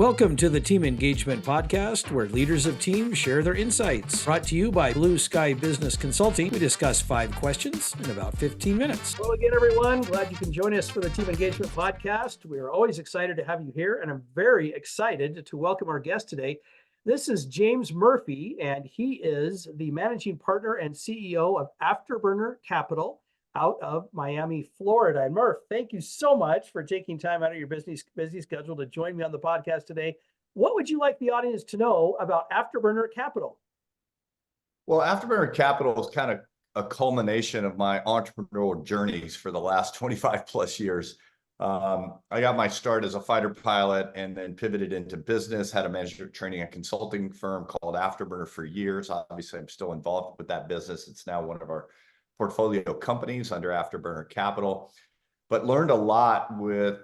Welcome to the Team Engagement Podcast, where leaders of teams share their insights. Brought to you by Blue Sky Business Consulting. We discuss 5 questions in about 15 minutes. Hello again, everyone. Glad you can join us for the Team Engagement Podcast. We are always excited to have you here, and I'm very excited to welcome our guest today. This is James Murphy, and he is the managing partner and CEO of Afterburner Capital out of Miami, Florida. And Murph, thank you so much for taking time out of your busy schedule to join me on the podcast today. What would you like the audience to know about Afterburner Capital? Well, Afterburner Capital is kind of a culmination of my entrepreneurial journeys for the last 25 plus years. I got my start as a fighter pilot and then pivoted into business, had a management training and consulting firm called Afterburner for years. Obviously, I'm still involved with that business. It's now one of our portfolio companies under Afterburner Capital, but learned a lot with,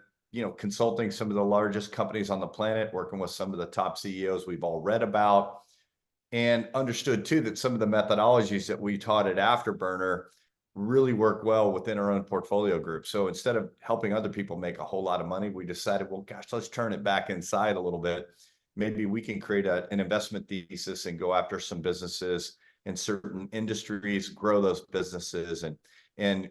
consulting some of the largest companies on the planet, working with some of the top CEOs we've all read about, and understood too that some of the methodologies that we taught at Afterburner really work well within our own portfolio group. So instead of helping other people make a whole lot of money, we decided, well, gosh, let's turn it back inside a little bit. Maybe we can create an investment thesis and go after some businesses in certain industries, grow those businesses and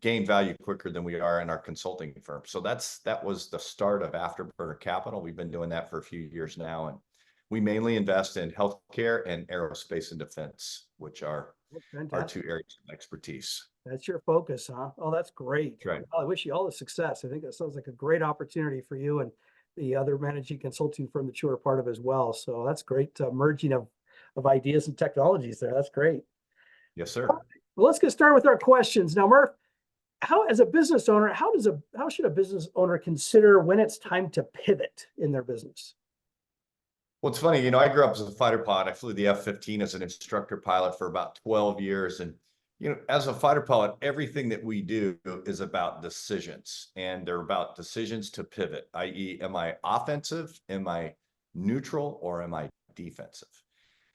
gain value quicker than we are in our consulting firm. So that was the start of Afterburner Capital. We've been doing that for a few years now, and we mainly invest in healthcare and aerospace and defense, which are our 2 areas of expertise. That's your focus, huh? Oh, that's great. Right. Well, I wish you all the success. I think that sounds like a great opportunity for you and the other managing consulting firm that you are part of as well. So that's great merging of ideas and technologies there. That's great. Yes, sir. Well, let's get started with our questions. Now, Murph, as a business owner, how should a business owner consider when it's time to pivot in their business? Well, it's funny, I grew up as a fighter pilot. I flew the F-15 as an instructor pilot for about 12 years. And, as a fighter pilot, everything that we do is about decisions, and they're about decisions to pivot, i.e., am I offensive, am I neutral, or am I defensive?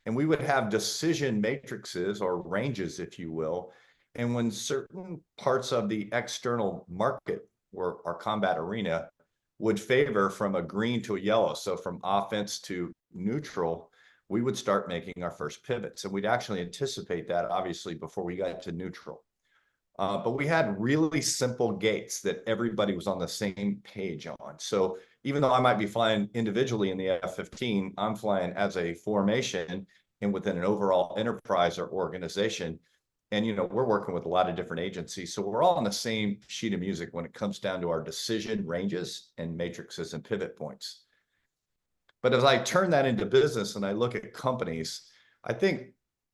And we would have decision matrices or ranges, if you will. And when certain parts of the external market or our combat arena would favor from a green to a yellow, so from offense to neutral, we would start making our first pivots. And we'd actually anticipate that, obviously, before we got to neutral. But we had really simple gates that everybody was on the same page on. So even though I might be flying individually in the F-15, I'm flying as a formation and within an overall enterprise or organization. And, we're working with a lot of different agencies. So we're all on the same sheet of music when it comes down to our decision ranges and matrices and pivot points. But as I turn that into business and I look at companies, I think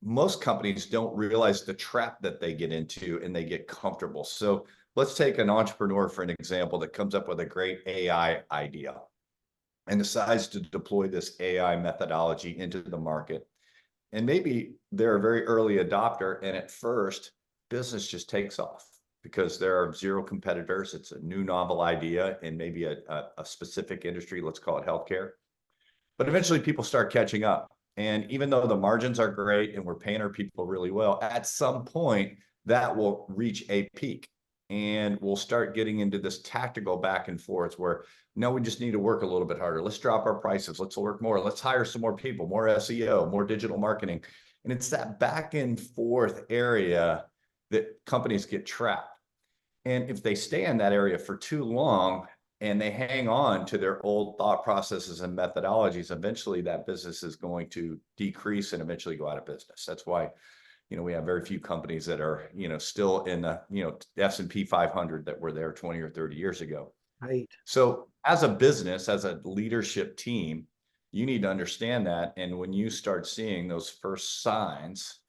most companies don't realize the trap that they get into and they get comfortable. So let's take an entrepreneur, for an example, that comes up with a great AI idea and decides to deploy this AI methodology into the market. And maybe they're a very early adopter, and at first, business just takes off because there are 0 competitors. It's a new novel idea in maybe a specific industry, let's call it healthcare. But eventually people start catching up. And even though the margins are great and we're paying our people really well, at some point that will reach a peak. And we'll start getting into this tactical back and forth where, no, we just need to work a little bit harder. Let's drop our prices. Let's work more. Let's hire some more people, more SEO, more digital marketing. And it's that back and forth area that companies get trapped. And if they stay in that area for too long and they hang on to their old thought processes and methodologies, eventually that business is going to decrease and eventually go out of business. That's why we have very few companies that are, still in the, S&P 500 that were there 20 or 30 years ago. Right. So as a business, as a leadership team, you need to understand that. And when you start seeing those first signs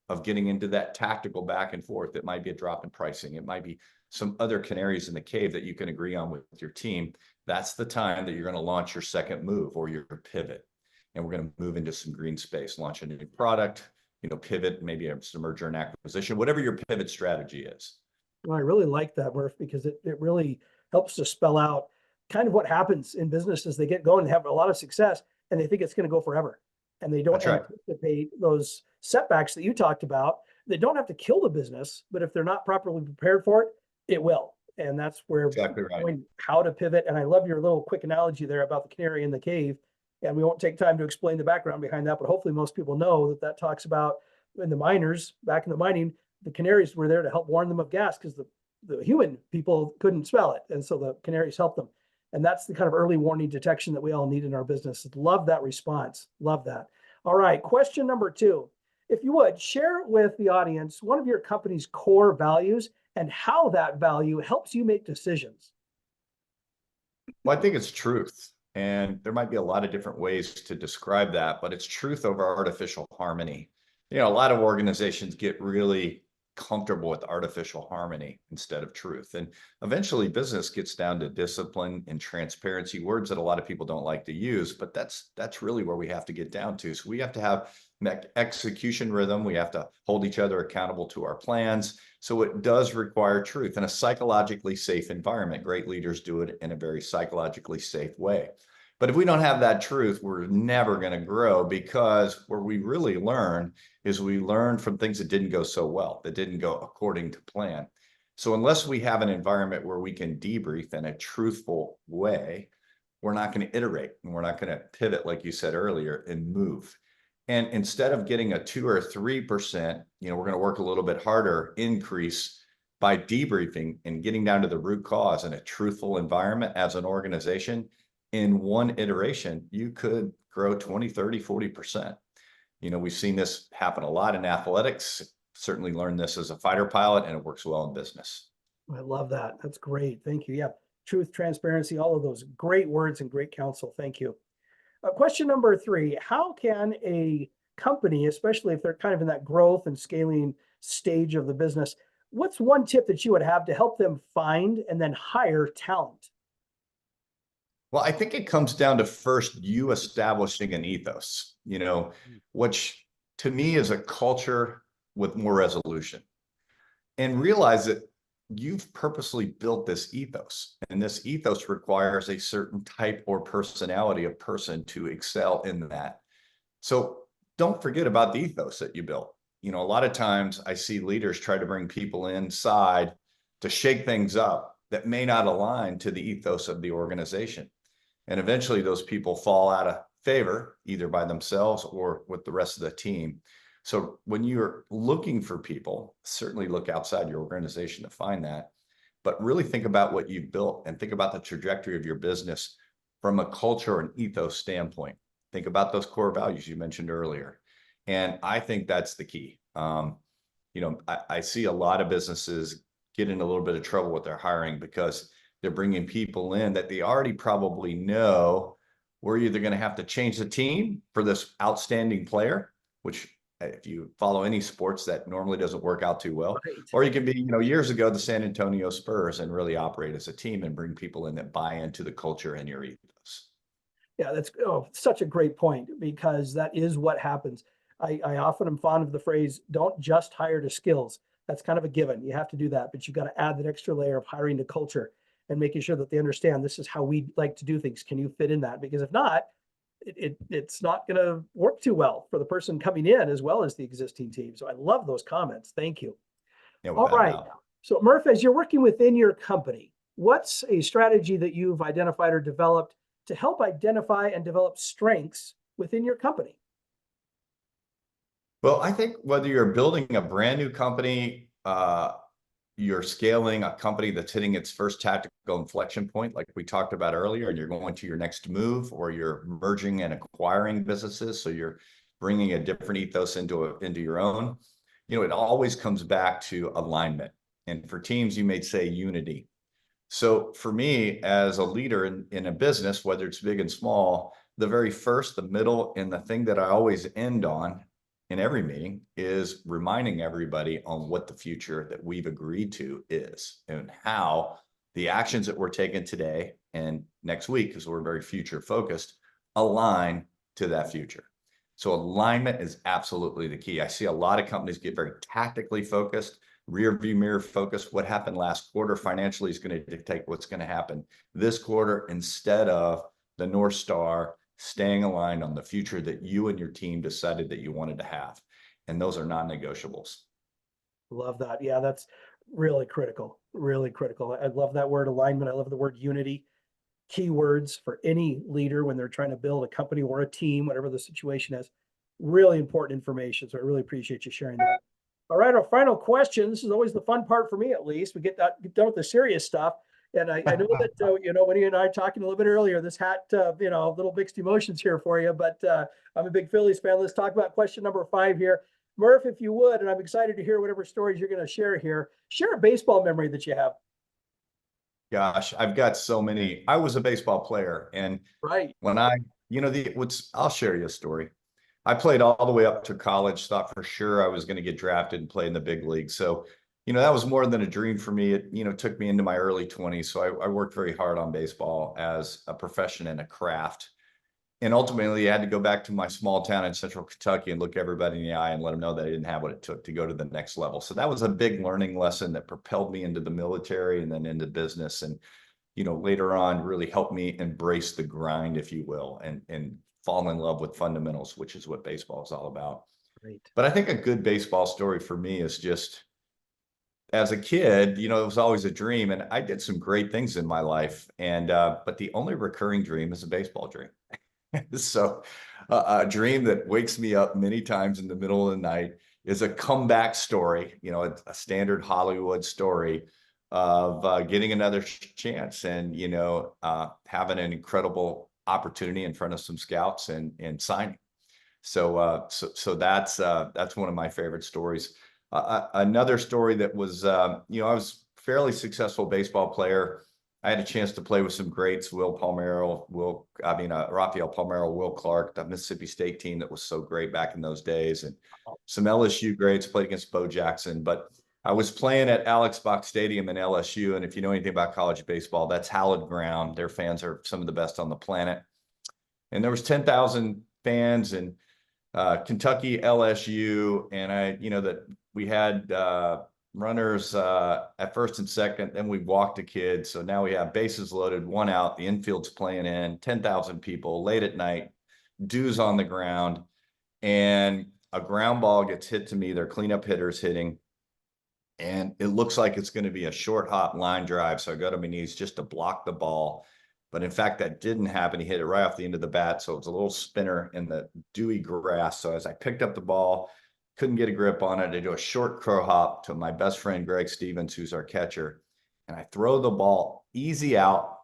of getting into that tactical back and forth, it might be a drop in pricing. It might be some other canaries in the cave that you can agree on with your team. That's the time that you're going to launch your second move or your pivot. And we're going to move into some green space, launch a new product, pivot, maybe it's a merger and acquisition, whatever your pivot strategy is. Well, I really like that, Murph, because it really helps to spell out kind of what happens in businesses. They get going and have a lot of success and they think it's going to go forever. And they don't anticipate those setbacks that you talked about. They don't have to kill the business, but if they're not properly prepared for it, it will. And that's where Exactly right. knowing how to pivot. And I love your little quick analogy there about the canary in the cave. And we won't take time to explain the background behind that, but hopefully most people know that that talks about in the miners, back in the mining, the canaries were there to help warn them of gas because the human people couldn't smell it. And so the canaries helped them. And that's the kind of early warning detection that we all need in our business. Love that response. Love that. All right. Question number 2. If you would share with the audience one of your company's core values and how that value helps you make decisions. Well, I think it's truth. And there might be a lot of different ways to describe that, but it's truth over artificial harmony. You know, a lot of organizations get really comfortable with artificial harmony instead of truth. And eventually business gets down to discipline and transparency, words that a lot of people don't like to use, but that's really where we have to get down to. So we have to have execution rhythm. We have to hold each other accountable to our plans. So it does require truth in a psychologically safe environment. Great leaders do it in a very psychologically safe way. But if we don't have that truth, we're never going to grow, because where we really learn is we learn from things that didn't go so well, that didn't go according to plan. So unless we have an environment where we can debrief in a truthful way, we're not going to iterate, and we're not going to pivot, like you said earlier, and move. And instead of getting a 2 or 3%, we're going to work a little bit harder increase by debriefing and getting down to the root cause in a truthful environment as an organization. In one iteration, you could grow 20, 30, 40%. We've seen this happen a lot in athletics, certainly learned this as a fighter pilot, and it works well in business. I love that. That's great. Thank you. Yeah. Truth, transparency, all of those great words and great counsel. Thank you. Question number 3, how can a company, especially if they're kind of in that growth and scaling stage of the business, what's one tip that you would have to help them find and then hire talent? Well, I think it comes down to first you establishing an ethos, which to me is a culture with more resolution, and realize that you've purposely built this ethos, and this ethos requires a certain type or personality of person to excel in that. So don't forget about the ethos that you built. A lot of times I see leaders try to bring people inside to shake things up that may not align to the ethos of the organization. And eventually those people fall out of favor, either by themselves or with the rest of the team. So when you're looking for people, certainly look outside your organization to find that, but really think about what you've built and think about the trajectory of your business from a culture and ethos standpoint. Think about those core values you mentioned earlier. And I think that's the key. I see a lot of businesses get in a little bit of trouble with their hiring because they're bringing people in that they already probably know we're either going to have to change the team for this outstanding player, which if you follow any sports, that normally doesn't work out too well. Right. Or you can be, years ago, the San Antonio Spurs and really operate as a team and bring people in that buy into the culture and your ethos. Yeah, that's such a great point, because that is what happens. I often am fond of the phrase, don't just hire to skills. That's kind of a given. You have to do that, but you've got to add that extra layer of hiring to culture and making sure that they understand this is how we like to do things. Can you fit in that? Because if not, it's not going to work too well for the person coming in as well as the existing team. So I love those comments. Thank you. Yeah, all right. So Murph, as you're working within your company, what's a strategy that you've identified or developed to help identify and develop strengths within your company? Well, I think whether you're building a brand new company, you're scaling a company that's hitting its first tactical inflection point, like we talked about earlier, and you're going to your next move, or you're merging and acquiring businesses, so you're bringing a different ethos into your own. It always comes back to alignment. And for teams, you may say unity. So for me, as a leader in a business, whether it's big and small, the very first, the middle, and the thing that I always end on in every meeting is reminding everybody on what the future that we've agreed to is, and how the actions that we're taking today and next week, because we're very future focused, align to that future. So alignment is absolutely the key. I see a lot of companies get very tactically focused, rear view mirror focused. What happened last quarter financially is going to dictate what's going to happen this quarter, instead of the North Star staying aligned on the future that you and your team decided that you wanted to have. And those are non-negotiables. Love that. Yeah, that's really critical. Really critical. I love that word alignment. I love the word unity. Keywords for any leader when they're trying to build a company or a team, whatever the situation is. Really important information. So I really appreciate you sharing that. All right, our final question. This is always the fun part for me, at least. We get done with the serious stuff. And I know that, when you and I were talking a little bit earlier, this hat, little mixed emotions here for you, but I'm a big Phillies fan. Let's talk about question number 5 here. Murph, if you would, and I'm excited to hear whatever stories you're going to share here. Share a baseball memory that you have. Gosh, I've got so many. I was a baseball player, and Right. when I'll share you a story. I played all the way up to college, thought for sure I was going to get drafted and play in the big league. So, that was more than a dream for me. It, took me into my early 20s. So I worked very hard on baseball as a profession and a craft. And ultimately, I had to go back to my small town in central Kentucky and look everybody in the eye and let them know that I didn't have what it took to go to the next level. So that was a big learning lesson that propelled me into the military and then into business. And, later on really helped me embrace the grind, if you will, and fall in love with fundamentals, which is what baseball is all about. Great. But I think a good baseball story for me is just, as a kid, it was always a dream, and I did some great things in my life. And but the only recurring dream is a baseball dream. So a dream that wakes me up many times in the middle of the night is a comeback story, a standard Hollywood story of getting another chance and, having an incredible opportunity in front of some scouts and signing. So that's one of my favorite stories. Another story that was, I was a fairly successful baseball player. I had a chance to play with some greats, Rafael Palmeiro, Will Clark, the Mississippi State team that was so great back in those days, and some LSU greats, played against Bo Jackson. But I was playing at Alex Box Stadium in LSU, and if you know anything about college baseball, that's hallowed ground. Their fans are some of the best on the planet. And there was 10,000 fans in Kentucky, LSU, and that we had runners at first and second, then we walked a kid. So now we have bases loaded, 1 out, the infield's playing in, 10,000 people, late at night, dews on the ground, and a ground ball gets hit to me. Their cleanup hitter's hitting, and it looks like it's going to be a short hop line drive. So I go to my knees just to block the ball. But in fact, that didn't happen. He hit it right off the end of the bat. So it's a little spinner in the dewy grass. So as I picked up the ball, couldn't get a grip on it, I do a short crow hop to my best friend, Greg Stevens, who's our catcher. And I throw the ball easy out,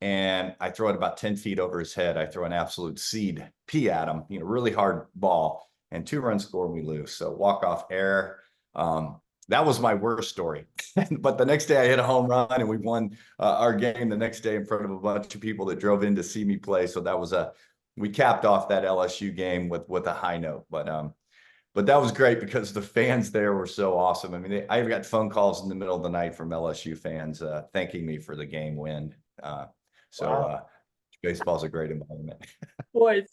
and I throw it about 10 feet over his head. I throw an absolute seed pea at him, really hard ball, and 2 runs score and we lose. So walk-off error. That was my worst story. But the next day I hit a home run, and we won our game the next day in front of a bunch of people that drove in to see me play. So that was we capped off that LSU game with a high note. But that was great because the fans there were so awesome. I mean, I got phone calls in the middle of the night from LSU fans thanking me for the game win. Wow. Baseball's a great environment. Boy,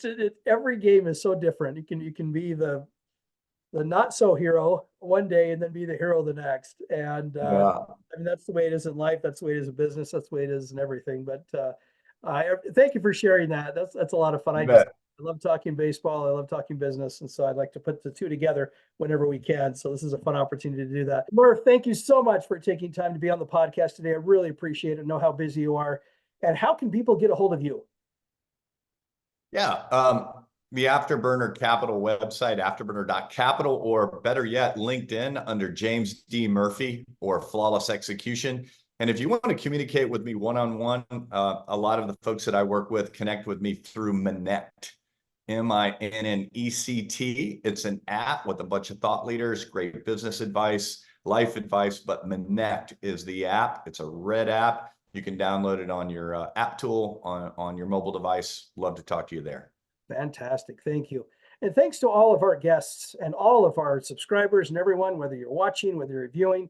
every game is so different. You can be the not so hero one day and then be the hero the next. And I mean, that's the way it is in life. That's the way it is in business. That's the way it is in everything. But thank you for sharing that. That's a lot of fun. I love talking baseball. I love talking business. And so I'd like to put the two together whenever we can. So this is a fun opportunity to do that. Murph, thank you so much for taking time to be on the podcast today. I really appreciate it. I know how busy you are. And how can people get a hold of you? Yeah. The Afterburner Capital website, afterburner.capital, or better yet, LinkedIn under James D. Murphy or Flawless Execution. And if you want to communicate with me one-on-one, a lot of the folks that I work with connect with me through Minnect, Minnect. It's an app with a bunch of thought leaders, great business advice, life advice, but Minnect is the app. It's a red app. You can download it on your app tool on your mobile device. Love to talk to you there. Fantastic. Thank you. And thanks to all of our guests and all of our subscribers and everyone, whether you're watching, whether you're viewing,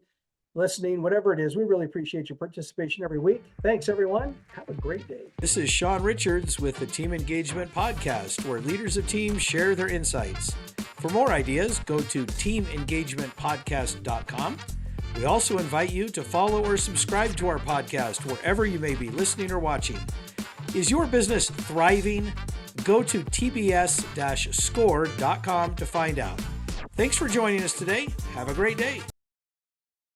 listening, whatever it is. We really appreciate your participation every week. Thanks, everyone. Have a great day. This is Sean Richards with the Team Engagement Podcast, where leaders of teams share their insights. For more ideas, go to teamengagementpodcast.com. We also invite you to follow or subscribe to our podcast wherever you may be listening or watching. Is your business thriving? Go to tbs-score.com to find out. Thanks for joining us today. Have a great day.